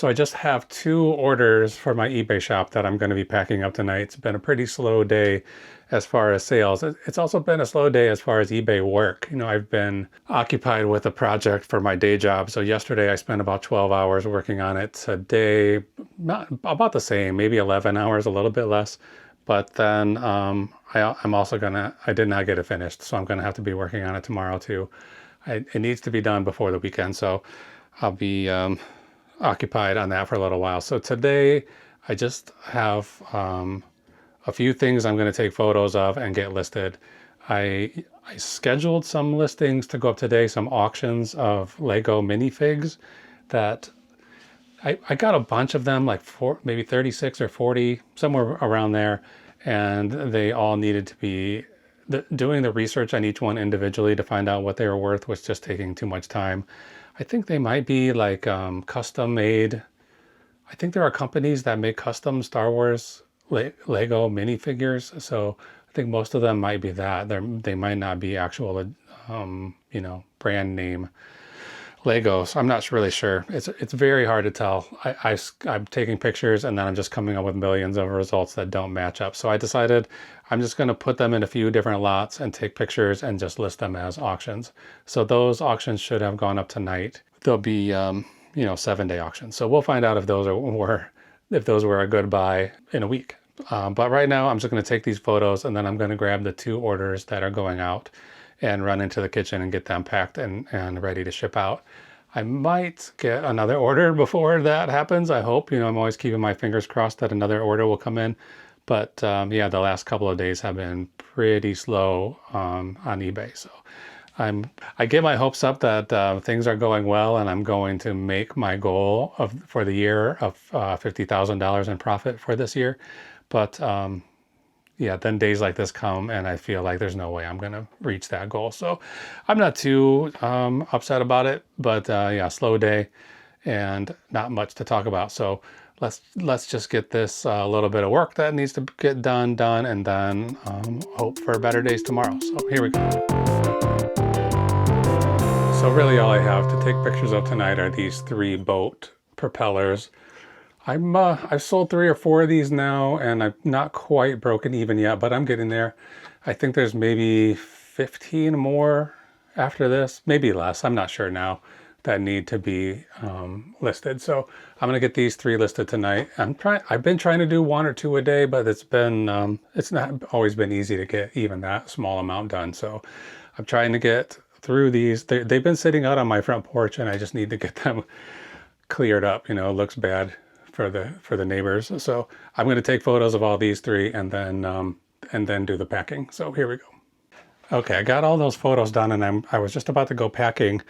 So I just have 2 orders for my eBay shop that I'm going to be packing up tonight. It's been a pretty slow day as far as sales. It's also been a slow day as far as eBay work. You know, I've been occupied with a project for my day job. So yesterday I spent about 12 hours working on it. Today, not about the same, maybe 11 hours, a little bit less. But then I'm also I did not get it finished. So I'm going to have to be working on it tomorrow too. It needs to be done before the weekend. So I'll be occupied on that for a little while. So today I just have a few things I'm going to take photos of and get listed. I scheduled some listings to go up today, some auctions of Lego minifigs that I got a bunch of them, like maybe 36 or 40, somewhere around there. And they all needed to be, doing the research on each one individually to find out what they were worth was just taking too much time. I think they might be like custom made. I think there are companies that make custom Star Wars Lego minifigures. So I think most of them might be that. They might not be actual, you know, brand name Legos. I'm not really sure. It's very hard to tell. I'm taking pictures and then I'm just coming up with millions of results that don't match up. So I decided I'm just going to put them in a few different lots and take pictures and just list them as auctions. So those auctions should have gone up tonight. They'll be, you know, 7-day auctions. So we'll find out if those were a good buy in a week. But right now I'm just going to take these photos and then I'm going to grab the 2 orders that are going out and run into the kitchen and get them packed and ready to ship out. I might get another order before that happens. I hope, you know, I'm always keeping my fingers crossed that another order will come in. But yeah, the last couple of days have been pretty slow on eBay. So I get my hopes up that things are going well and I'm going to make my goal for the year of $50,000 in profit for this year. But yeah, then days like this come and I feel like there's no way I'm going to reach that goal. So I'm not too upset about it, but yeah, slow day and not much to talk about. So let's just get this little bit of work that needs to get done, and then hope for better days tomorrow. So here we go. So really all I have to take pictures of tonight are these 3 boat propellers. I've sold 3 or 4 of these now, and I'm not quite broken even yet, but I'm getting there. I think there's maybe 15 more after this, maybe less. I'm not sure now, that need to be listed. So I'm gonna get these 3 listed tonight. I've been trying to do 1 or 2 a day, but it's not always been easy to get even that small amount done. So I'm trying to get through these. They've been sitting out on my front porch, and I just need to get them cleared up. You know, it looks bad for the neighbors. So I'm going to take photos of all these 3 and then do the packing. So here we go. Okay, I got all those photos done and I was just about to go packing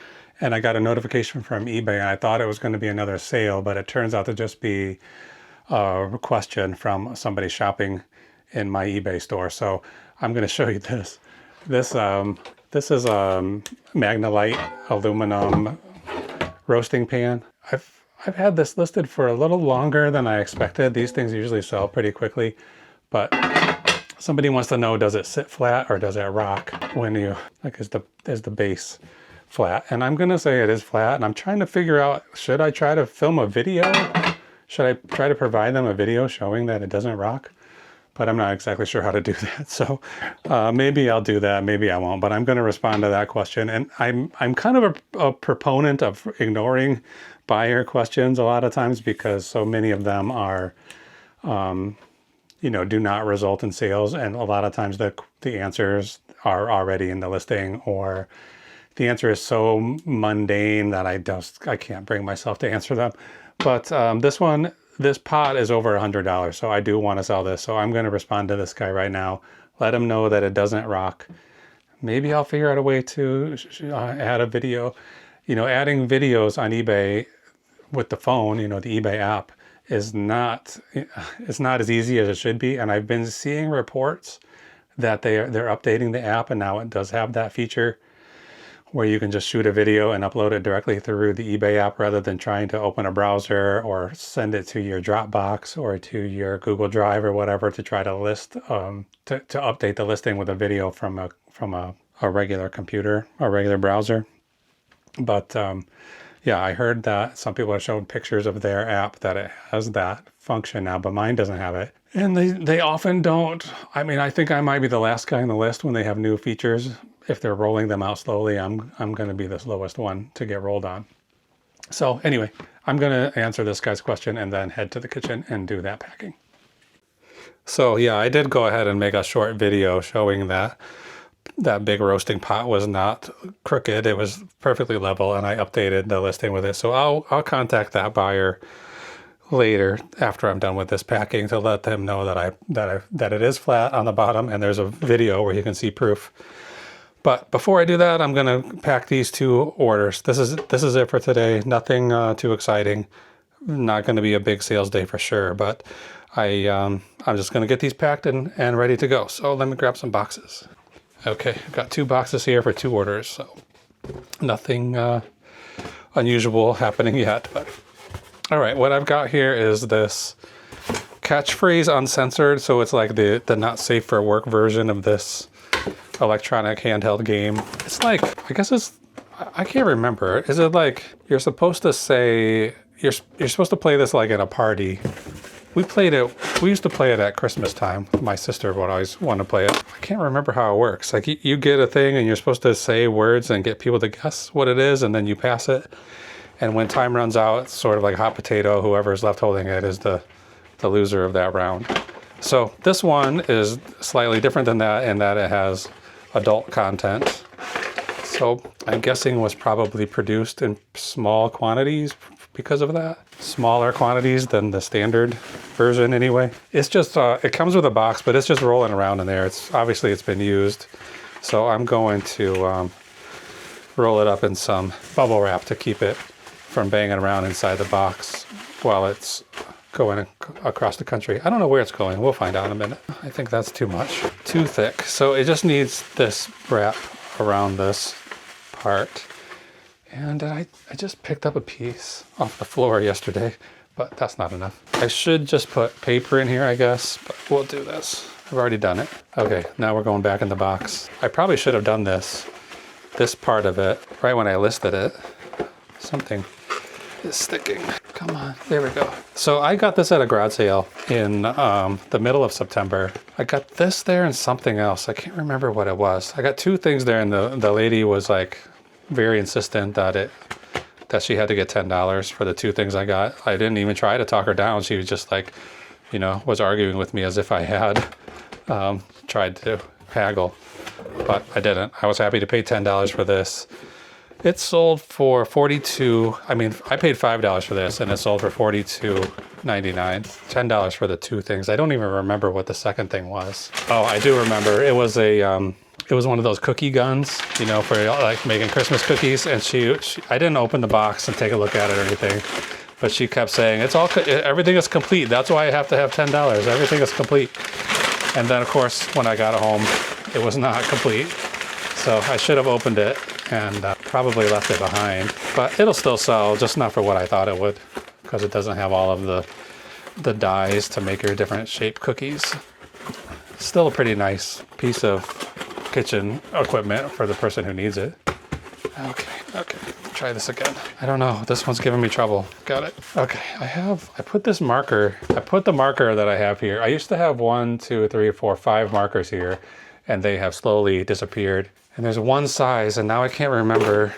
and I got a notification from eBay and I thought it was going to be another sale, but it turns out to just be a question from somebody shopping in my eBay store. So I'm going to show you this. This is a Magnalite aluminum roasting pan. I've had this listed for a little longer than I expected. These things usually sell pretty quickly, but somebody wants to know, does it sit flat or does it rock when you, like, is the base flat? And I'm gonna say it is flat, and I'm trying to figure out, should I try to film a video? Should I try to provide them a video showing that it doesn't rock? But I'm not exactly sure how to do that. So maybe I'll do that, maybe I won't, but I'm gonna respond to that question. And I'm kind of a proponent of ignoring buyer questions a lot of times because so many of them are, you know, do not result in sales. And a lot of times the answers are already in the listing, or the answer is so mundane that I can't bring myself to answer them. But this pot is over $100, so I do want to sell this. So I'm going to respond to this guy right now, let him know that it doesn't rock. Maybe I'll figure out a way to add a video. You know, adding videos on eBay with the phone, you know, the eBay app, it's not as easy as it should be. And I've been seeing reports that they're updating the app, and now it does have that feature where you can just shoot a video and upload it directly through the eBay app rather than trying to open a browser or send it to your Dropbox or to your Google Drive or whatever to try to list, to update the listing with a video from a regular computer or regular browser. But Yeah, I heard that some people have shown pictures of their app that it has that function now, but mine doesn't have it. And they often don't. I mean, I think I might be the last guy on the list when they have new features. If they're rolling them out slowly, I'm going to be the slowest one to get rolled on. So anyway, I'm going to answer this guy's question and then head to the kitchen and do that packing. So yeah, I did go ahead and make a short video showing that big roasting pot was not crooked. It was perfectly level, and I updated the listing with it. So I'll contact that buyer later after I'm done with this packing to let them know that it is flat on the bottom, and there's a video where you can see proof. But before I do that, I'm gonna pack these 2 orders. This is it for today. Nothing too exciting. Not gonna be a big sales day for sure, but I'm just gonna get these packed and ready to go. So let me grab some boxes. Okay, I've got 2 boxes here for 2 orders, so nothing unusual happening yet. But all right, what I've got here is this Phrase Uncensored. So it's like the not safe for work version of this electronic handheld game. It's like, I guess I can't remember. Is it like you're supposed to say, you're supposed to play this like in a party? We used to play it at Christmas time. My sister would always want to play it. I can't remember how it works. Like you get a thing and you're supposed to say words and get people to guess what it is, and then you pass it. And when time runs out, it's sort of like hot potato. Whoever's left holding it is the loser of that round. So this one is slightly different than that in that it has adult content. So I'm guessing was probably produced in small quantities because of that. Smaller quantities than the standard version anyway. It's just, it comes with a box, but it's just rolling around in there. Obviously it's been used. So I'm going to roll it up in some bubble wrap to keep it from banging around inside the box while it's going across the country. I don't know where it's going. We'll find out in a minute. I think that's too much. Too thick. So it just needs this wrap around this part. And I just picked up a piece off the floor yesterday, but that's not enough. I should just put paper in here, I guess, but we'll do this. I've already done it. Okay, now we're going back in the box. I probably should have done this part of it, right when I listed it. Something is sticking. Come on, there we go. So I got this at a garage sale in the middle of September. I got this there and something else. I can't remember what it was. I got 2 things there, and the lady was like very insistent that she had to get $10 for the 2 things I got. I didn't even try to talk her down. She was just like, was arguing with me as if I had tried to haggle, but I didn't. I was happy to pay $10 for this. It sold for $42. I mean, I paid $5 for this, and it sold for $42.99. $10 for the 2 things. I don't even remember what the second thing was. Oh, I do remember. It was one of those cookie guns, for like making Christmas cookies. And I didn't open the box and take a look at it or anything, but she kept saying everything is complete. That's why I have to have $10. Everything is complete. And then of course, when I got home, it was not complete. So I should have opened it and probably left it behind, but it'll still sell, just not for what I thought it would, because it doesn't have all of the dies to make your different shaped cookies. Still a pretty nice piece of kitchen equipment for the person who needs it. Okay, try this again. I don't know, this one's giving me trouble. Got it. Okay, I put the marker that I have here. I used to have 1, 2, 3, 4, 5 markers here, and they have slowly disappeared. And there's one size, and now I can't remember.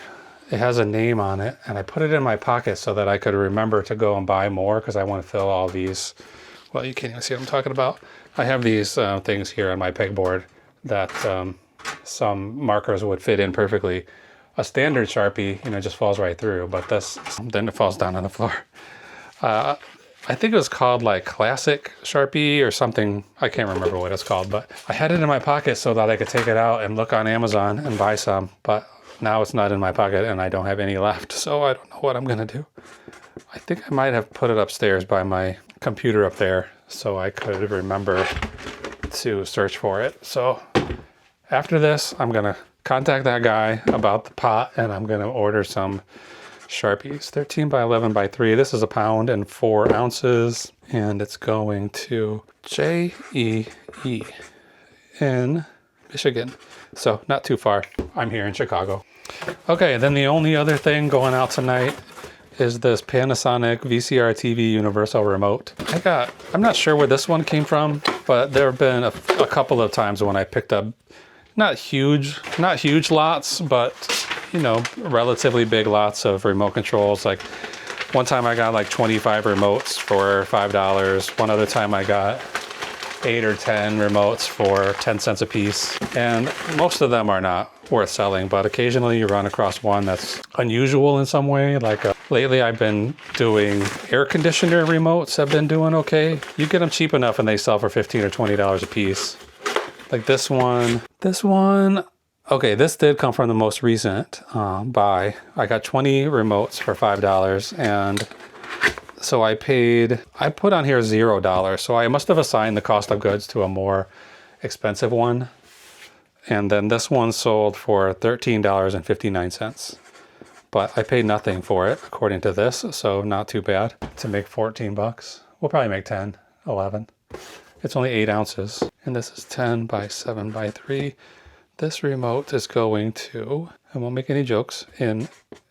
It has a name on it, and I put it in my pocket so that I could remember to go and buy more, because I want to fill all these. Well, you can't even see what I'm talking about. I have these things here on my pegboard that some markers would fit in perfectly. A standard Sharpie, just falls right through, but then it falls down on the floor. I think it was called like Classic Sharpie or something. I can't remember what it's called, but I had it in my pocket so that I could take it out and look on Amazon and buy some, but now it's not in my pocket and I don't have any left, so I don't know what I'm gonna do. I think I might have put it upstairs by my computer up there so I could remember to search for it. So after this, I'm gonna contact that guy about the pot, and I'm gonna order some Sharpies, 13 by 11 by 3. This is 1 pound and 4 ounces, and it's going to JEE in Michigan. So not too far. I'm here in Chicago. Okay, then the only other thing going out tonight is this Panasonic VCR TV universal remote. I'm not sure where this one came from, but there have been a couple of times when I picked up not huge lots, but you know, relatively big lots of remote controls. Like one time I got like 25 remotes for $5. One other time I got 8 or 10 remotes for 10 cents a piece. And most of them are not worth selling, but occasionally you run across one that's unusual in some way. Like lately I've been doing air conditioner remotes, have been doing okay. You get them cheap enough and they sell for $15 or $20 a piece. Like this one, okay, this did come from the most recent buy. I got 20 remotes for $5, and so I put on here $0. So I must have assigned the cost of goods to a more expensive one. And then this one sold for $13.59. But I paid nothing for it, according to this, so not too bad to make 14 bucks. We'll probably make 10, 11. It's only 8 ounces, and this is 10 by 7 by 3. This remote is going to, I won't make any jokes, in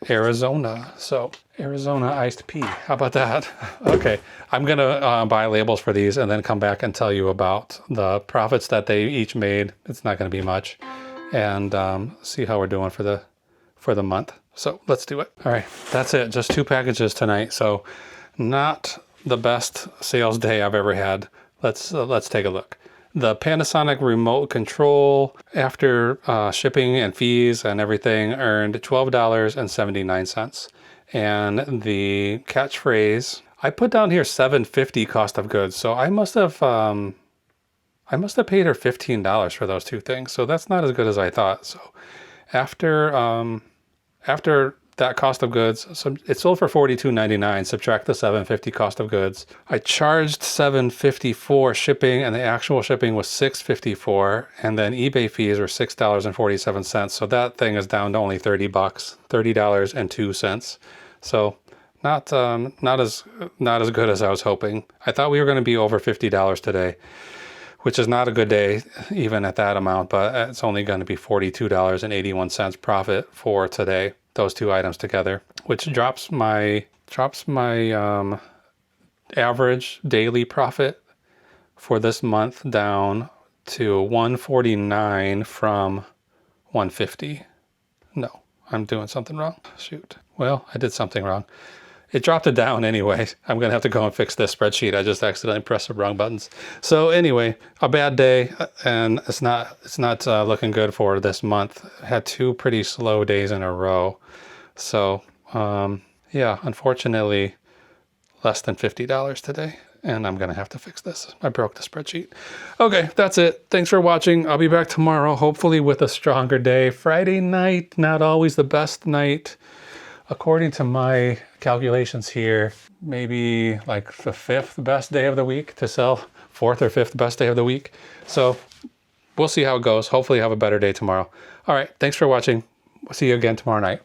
Arizona. So Arizona iced tea, how about that? Okay, I'm gonna buy labels for these and then come back and tell you about the profits that they each made. It's not gonna be much, and see how we're doing for the month. So let's do it. All right, that's it, just 2 packages tonight. So not the best sales day I've ever had. Let's take a look. The Panasonic remote control, after shipping and fees and everything, earned $12.79. And the catchphrase, I put down here $7.50 cost of goods. So I must have paid her $15 for those 2 things. So that's not as good as I thought. So after that cost of goods, so it sold for $42.99, subtract the $7.50 cost of goods. I charged $7.50 for shipping, and the actual shipping was $6.54, and then eBay fees were $6.47. So that thing is down to only 30 bucks, $30.02. So not as good as I was hoping. I thought we were going to be over $50 today, which is not a good day even at that amount, but it's only going to be $42.81 profit for today. Those 2 items together, which drops my average daily profit for this month down to $149 from $150. No, I'm doing something wrong. Shoot. Well, I did something wrong. It dropped it down anyway. I'm gonna have to go and fix this spreadsheet. I just accidentally pressed the wrong buttons. So anyway, a bad day, and it's not looking good for this month. I had 2 pretty slow days in a row. So yeah, unfortunately, less than $50 today, and I'm gonna have to fix this. I broke the spreadsheet. Okay, that's it. Thanks for watching. I'll be back tomorrow, hopefully with a stronger day. Friday night, not always the best night. According to my calculations here, maybe like the 5th best day of the week to sell, 4th or 5th best day of the week. So we'll see how it goes. Hopefully have a better day tomorrow. All right, thanks for watching. We'll see you again tomorrow night.